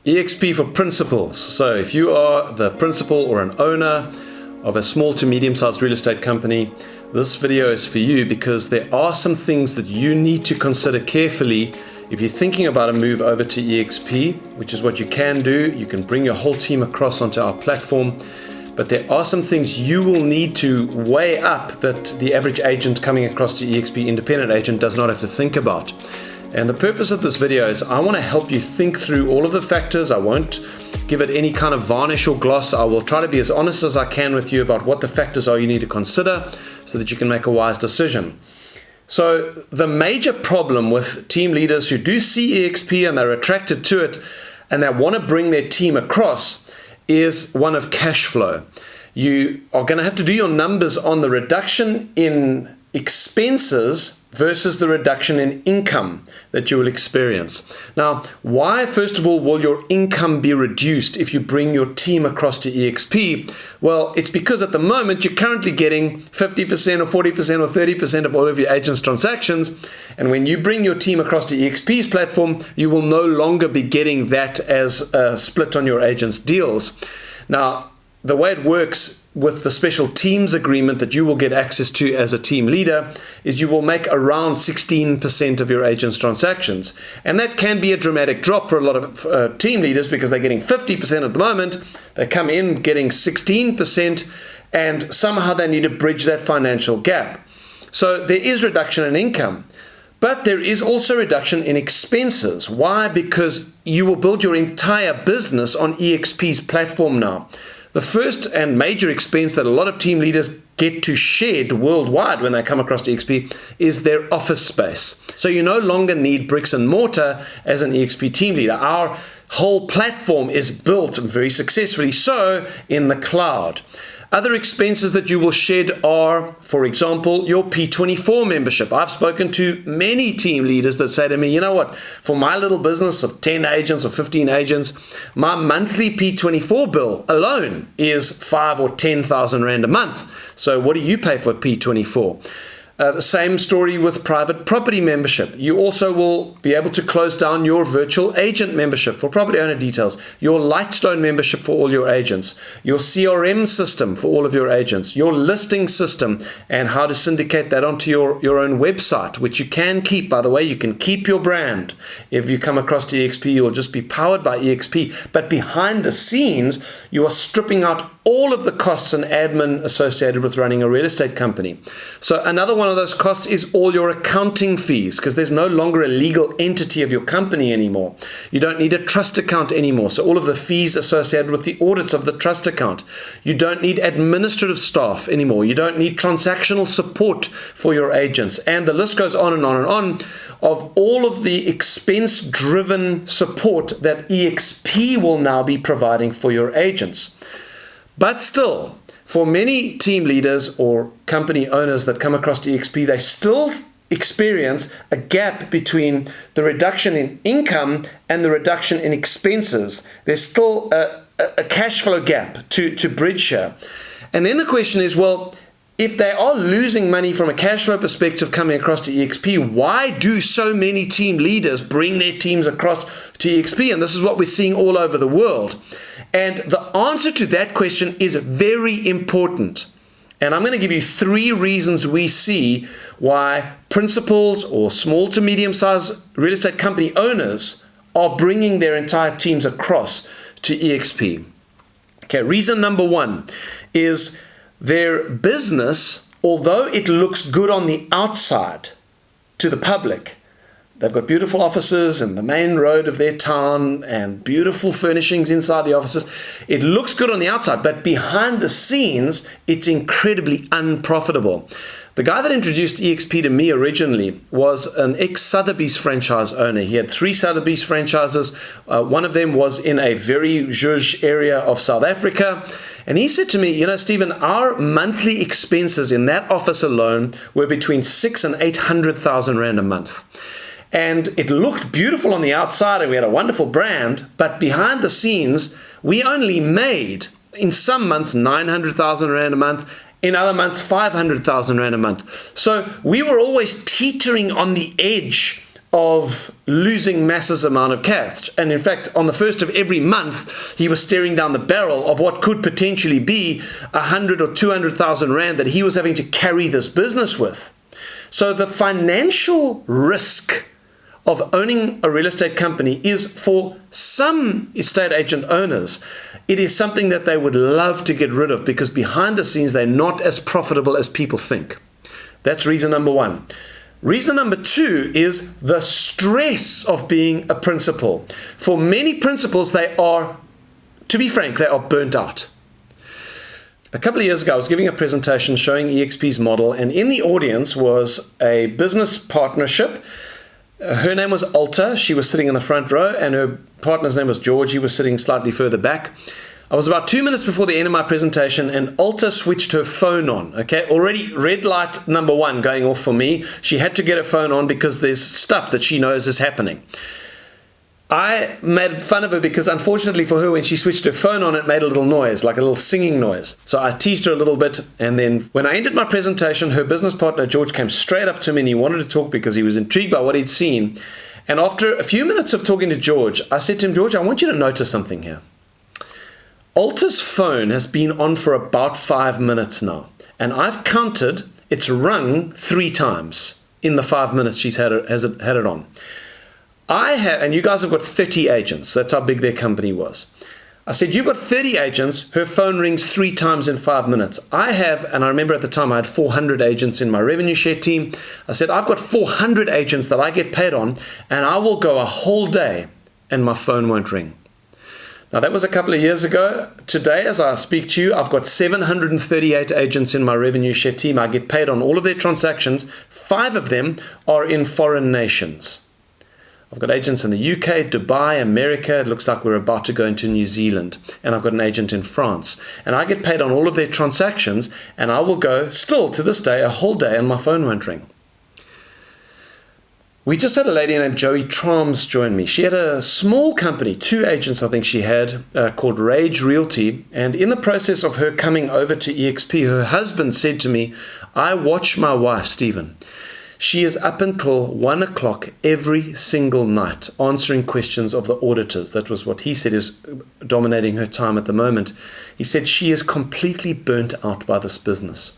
eXp for principals. So if you are the principal or an owner of a small to medium-sized real estate company, this video is for you because there are some things that you need to consider carefully if you're thinking about a move over to eXp, which is what you can do. You can bring your whole team across onto our platform, but there are some things you will need to weigh up that the average agent coming across to eXp, independent agent, does not have to think about. And the purpose of this video is I want to help you think through all of the factors. I won't give it any kind of varnish or gloss. I will try to be as honest as I can with you about what the factors are you need to consider so that you can make a wise decision. So the major problem with team leaders who do see eXp and they're attracted to it and they want to bring their team across is one of cash flow. You are going to have to do your numbers on the reduction in expenses versus the reduction in income that you will experience. Now, why, first of all, will your income be reduced if you bring your team across to eXp? Well, it's because at the moment you're currently getting 50% or 40% or 30% of all of your agents' transactions. And when you bring your team across to eXp's platform, you will no longer be getting that as a split on your agents' deals. Now, the way it works with the special teams agreement that you will get access to as a team leader is you will make around 16% of your agent's transactions. And that can be a dramatic drop for a lot of team leaders because they're getting 50% at the moment. They come in getting 16% and somehow they need to bridge that financial gap. So there is reduction in income, but there is also reduction in expenses. Why? Because you will build your entire business on eXp's platform now. The first and major expense that a lot of team leaders get to shed worldwide when they come across to eXp is their office space. So you no longer need bricks and mortar as an eXp team leader. Our whole platform is built very successfully so in the cloud. Other expenses that you will shed are, for example, your P24 membership. I've spoken to many team leaders that say to me, you know what, for my little business of 10 agents or 15 agents, my monthly P24 bill alone is 5 or 10,000 Rand a month. So what do you pay for P24? The same story with private property membership. You also will be able to close down your virtual agent membership for property owner details, your Lightstone membership for all your agents, your CRM system for all of your agents, your listing system, and how to syndicate that onto your own website, which you can keep, by the way. You can keep your brand. If you come across to eXp, you'll just be powered by eXp. But behind the scenes, you are stripping out all of the costs and admin associated with running a real estate company. So another one of those costs is all your accounting fees, because there's no longer a legal entity of your company anymore. You don't need a trust account anymore. So all of the fees associated with the audits of the trust account. You don't need administrative staff anymore. You don't need transactional support for your agents. And the list goes on and on and on of all of the expense-driven support that eXp will now be providing for your agents. But still, for many team leaders or company owners that come across to eXp, they still experience a gap between the reduction in income and the reduction in expenses. There's still a cash flow gap to bridge here. And then the question is, well, if they are losing money from a cash flow perspective coming across to eXp, why do so many team leaders bring their teams across to eXp? And this is what we're seeing all over the world. And the answer to that question is very important. And I'm going to give you 3 reasons we see why principals or small to medium-sized real estate company owners are bringing their entire teams across to eXp. Okay, reason number 1 is their business, although it looks good on the outside to the public, they've got beautiful offices in the main road of their town and beautiful furnishings inside the offices. It looks good on the outside, but behind the scenes, it's incredibly unprofitable. The guy that introduced eXp to me originally was an ex-Sotheby's franchise owner. He had 3 Sotheby's franchises. One of them was in a very zhuzh area of South Africa. And he said to me, you know, Stephen, our monthly expenses in that office alone were between 600,000 and 800,000 Rand a month. And it looked beautiful on the outside and we had a wonderful brand, but behind the scenes, we only made, in some months, 900,000 Rand a month, in other months, 500,000 Rand a month. So we were always teetering on the edge of losing massive amount of cash. And in fact, on the first of every month, he was staring down the barrel of what could potentially be 100 or 200,000 rand that he was having to carry this business with. So the financial risk of owning a real estate company is, for some estate agent owners, it is something that they would love to get rid of, because behind the scenes, they're not as profitable as people think. That's reason number one. Reason number two is the stress of being a principal. For many principals, they are, to be frank, they are burnt out. A couple of years ago, I was giving a presentation showing eXp's model, and in the audience was a business partnership. Her name was Alta. She was sitting in the front row, and her partner's name was George. He was sitting slightly further back. I was about 2 minutes before the end of my presentation, and Alta switched her phone on. Okay, already red light number one going off for me. She had to get her phone on because there's stuff that she knows is happening. I made fun of her because, unfortunately for her, when she switched her phone on, it made a little noise, like a little singing noise. So I teased her a little bit, and then when I ended my presentation, her business partner, George, came straight up to me, and he wanted to talk because he was intrigued by what he'd seen. And after a few minutes of talking to George, I said to him, George, I want you to notice something here. Alta's phone has been on for about 5 minutes now, and I've counted, it's rung 3 times in the 5 minutes she's had it on. I have, and you guys have got 30 agents. That's how big their company was. I said, you've got 30 agents. Her phone rings 3 times in 5 minutes. I have, and I remember at the time I had 400 agents in my revenue share team. I said, I've got 400 agents that I get paid on, and I will go a whole day and my phone won't ring. Now, that was a couple of years ago. Today, as I speak to you, I've got 738 agents in my revenue share team. I get paid on all of their transactions. 5 of them are in foreign nations. I've got agents in the UK, Dubai, America. It looks like we're about to go into New Zealand. And I've got an agent in France. And I get paid on all of their transactions. And I will go, still to this day, a whole day and my phone won't ring. We just had a lady named Joey Trams join me. She had a small company, 2 agents I think she had, called eXp Realty. And in the process of her coming over to eXp, her husband said to me, I watch my wife, Stephen. She is up until 1 o'clock every single night answering questions of the auditors. That was what he said is dominating her time at the moment. He said she is completely burnt out by this business.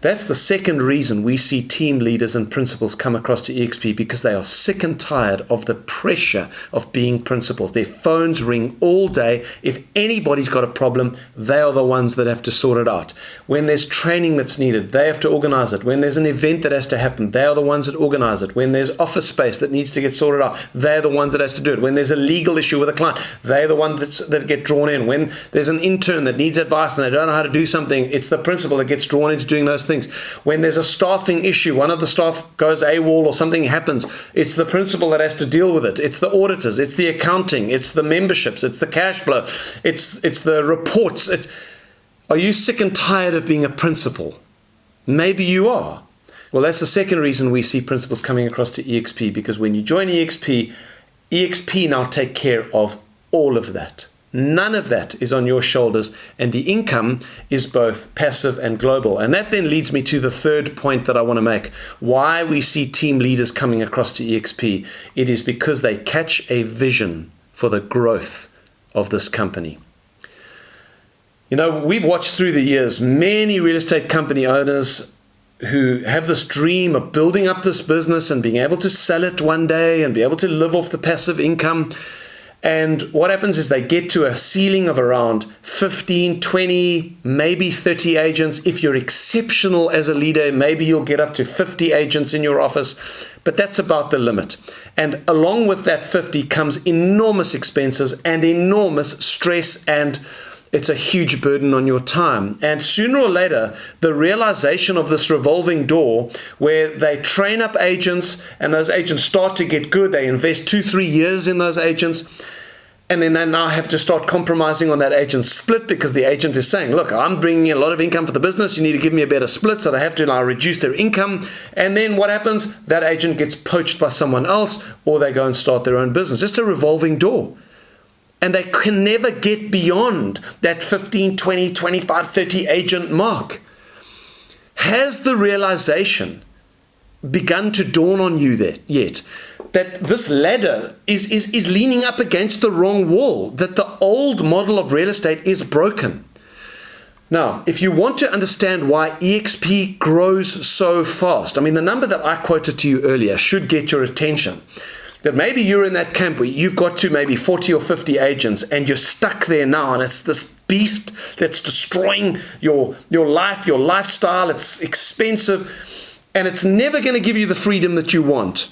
That's the second reason we see team leaders and principals come across to eXp, because they are sick and tired of the pressure of being principals. Their phones ring all day. If anybody's got a problem, they are the ones that have to sort it out. When there's training that's needed, they have to organize it. When there's an event that has to happen, they are the ones that organize it. When there's office space that needs to get sorted out, they're the ones that has to do it. When there's a legal issue with a client, they're the ones that get drawn in. When there's an intern that needs advice and they don't know how to do something, it's the principal that gets drawn into doing those things. When there's a staffing issue, one of the staff goes AWOL or something happens, it's the principal that has to deal with it. It's the auditors, it's the accounting, it's the memberships, it's the cash flow, it's the reports. Are you sick and tired of being a principal? Maybe you are. Well, that's the second reason we see principals coming across to eXp, because when you join eXp now take care of all of that. None of that is on your shoulders, and the income is both passive and global. And that then leads me to the third point that I want to make. Why we see team leaders coming across to eXp. It is because they catch a vision for the growth of this company. You know, we've watched through the years many real estate company owners who have this dream of building up this business and being able to sell it one day and be able to live off the passive income. And what happens is they get to a ceiling of around 15, 20, maybe 30 agents. If you're exceptional as a leader, maybe you'll get up to 50 agents in your office, but that's about the limit. And along with that 50 comes enormous expenses and enormous stress, and it's a huge burden on your time. And sooner or later, the realization of this revolving door where they train up agents and those agents start to get good, they invest 2-3 years in those agents, and then they now have to start compromising on that agent split because the agent is saying, look, I'm bringing in a lot of income for the business, you need to give me a better split, so they have to now reduce their income. And then what happens? That agent gets poached by someone else, or they go and start their own business. Just a revolving door. And they can never get beyond that 15, 20, 25, 30 agent mark. Has the realization begun to dawn on you there yet? that this ladder is leaning up against the wrong wall, that the old model of real estate is broken. Now, if you want to understand why eXp grows so fast, I mean, the number that I quoted to you earlier should get your attention. That maybe you're in that camp where you've got to maybe 40 or 50 agents and you're stuck there now, and it's this beast that's destroying your life, your lifestyle. It's expensive, and it's never going to give you the freedom that you want.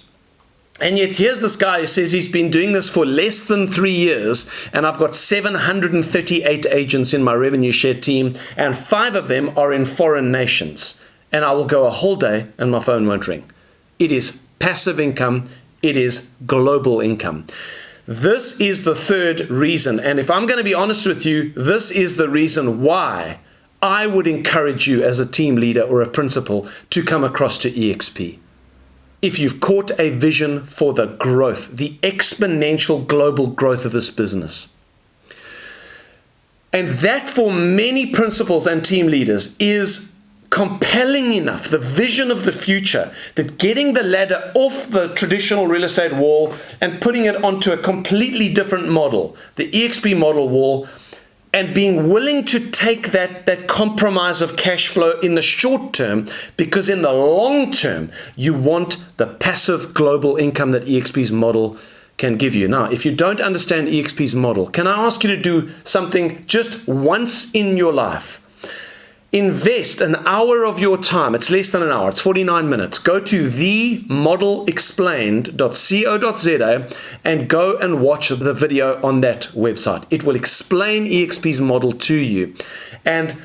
And yet here's this guy who says he's been doing this for less than 3 years, and I've got 738 agents in my revenue share team, and 5 of them are in foreign nations. And I will go a whole day and my phone won't ring. It is passive income. It is global income. This is the third reason. And if I'm going to be honest with you, this is the reason why I would encourage you as a team leader or a principal to come across to eXp. If you've caught a vision for the growth, the exponential global growth of this business. And that for many principals and team leaders is compelling enough, the vision of the future, that getting the ladder off the traditional real estate wall and putting it onto a completely different model, the eXp model wall, and being willing to take that compromise of cash flow in the short term, because in the long term, you want the passive global income that eXp's model can give you. Now, if you don't understand eXp's model, can I ask you to do something just once in your life? Invest an hour of your time. It's less than an hour. It's 49 minutes. Go to themodelexplained.co.za and go and watch the video on that website. It will explain eXp's model to you. And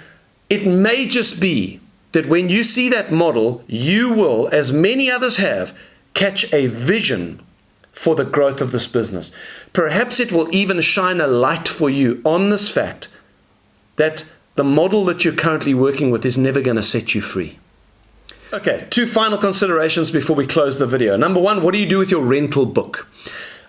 it may just be that when you see that model, you will, as many others have, catch a vision for the growth of this business. Perhaps it will even shine a light for you on this fact that the model that you're currently working with is never going to set you free. Okay, 2 final considerations before we close the video. Number 1, what do you do with your rental book?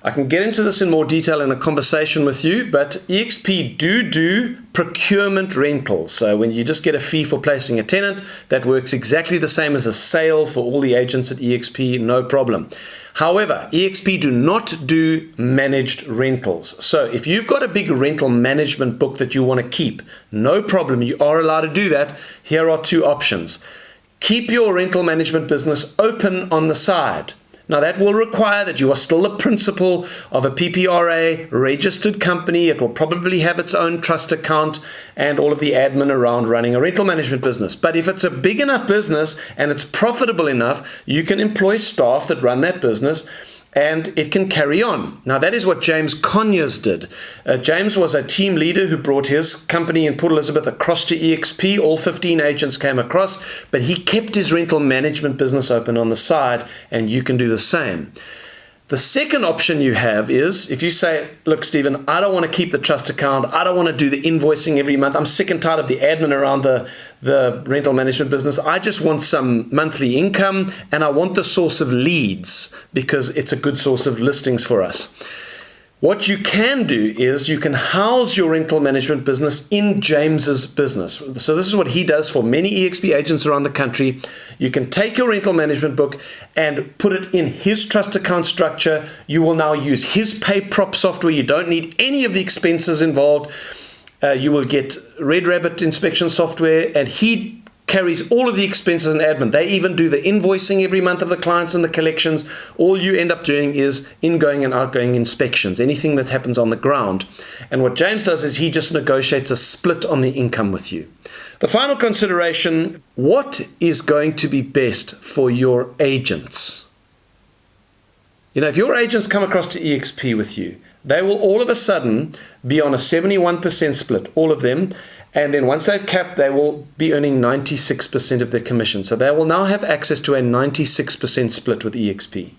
I can get into this in more detail in a conversation with you, but eXp do procurement rentals. So when you just get a fee for placing a tenant, that works exactly the same as a sale for all the agents at eXp, no problem. However, eXp do not do managed rentals. So if you've got a big rental management book that you want to keep, no problem, you are allowed to do that. Here are 2 options. Keep your rental management business open on the side. Now that will require that you are still the principal of a PPRA registered company. It will probably have its own trust account and all of the admin around running a rental management business. But if it's a big enough business and it's profitable enough, you can employ staff that run that business and it can carry on. Now that is what James Conyers did. James was a team leader who brought his company in Port Elizabeth across to eXp. All 15 agents came across, but he kept his rental management business open on the side, and you can do the same. The second option you have is if you say, look, Stephen, I don't want to keep the trust account. I don't want to do the invoicing every month. I'm sick and tired of the admin around the rental management business. I just want some monthly income, and I want the source of leads because it's a good source of listings for us. What you can do is you can house your rental management business in James's business. So this is what he does for many eXp agents around the country. You can take your rental management book and put it in his trust account structure. You will now use his PayProp software. You don't need any of the expenses involved. You will get Red Rabbit inspection software, and he carries all of the expenses and admin. They even do the invoicing every month of the clients and the collections. All you end up doing is ingoing and outgoing inspections, anything that happens on the ground. And what James does is he just negotiates a split on the income with you. The final consideration, what is going to be best for your agents? You know, if your agents come across to eXp with you, they will all of a sudden be on a 71% split, all of them. And then once they've capped, they will be earning 96% of their commission. So they will now have access to a 96% split with eXp.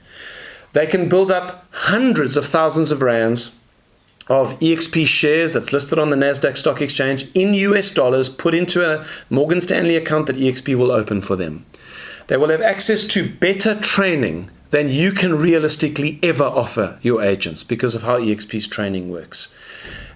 They can build up hundreds of thousands of rands of eXp shares that's listed on the NASDAQ stock exchange in US dollars, put into a Morgan Stanley account that eXp will open for them. They will have access to better training than you can realistically ever offer your agents because of how eXp's training works.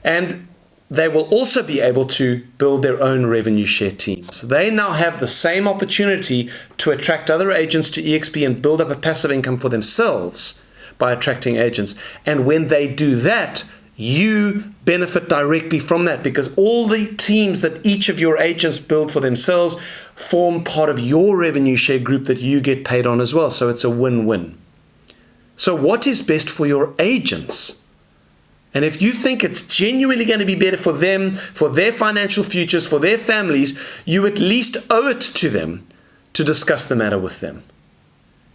And they will also be able to build their own revenue share teams. They now have the same opportunity to attract other agents to eXp and build up a passive income for themselves by attracting agents. And when they do that, you benefit directly from that, because all the teams that each of your agents build for themselves form part of your revenue share group that you get paid on as well. So it's a win-win. So what is best for your agents? And if you think it's genuinely going to be better for them, for their financial futures, for their families, you at least owe it to them to discuss the matter with them.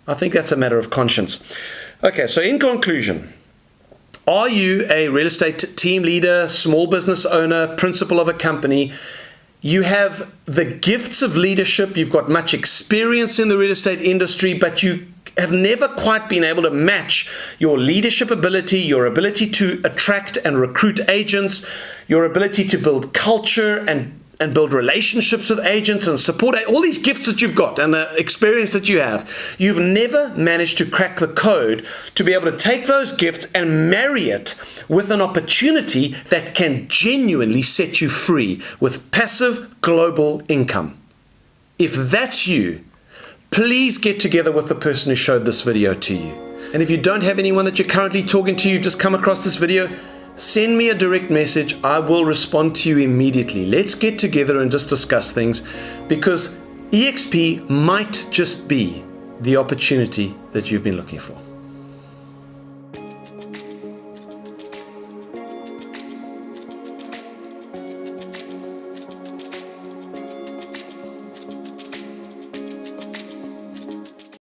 I think that's a matter of conscience. Okay, so in conclusion, are you a real estate team leader, small business owner, principal of a company? You have the gifts of leadership. You've got much experience in the real estate industry, but you have never quite been able to match your leadership ability, your ability to attract and recruit agents, your ability to build culture and build relationships with agents and support all these gifts that you've got and the experience that you have. You've never managed to crack the code to be able to take those gifts and marry it with an opportunity that can genuinely set you free with passive global income. If that's you, please get together with the person who showed this video to you. And if you don't have anyone that you're currently talking to, you've just come across this video, send me a direct message. I will respond to you immediately. Let's get together and just discuss things, because eXp might just be the opportunity that you've been looking for.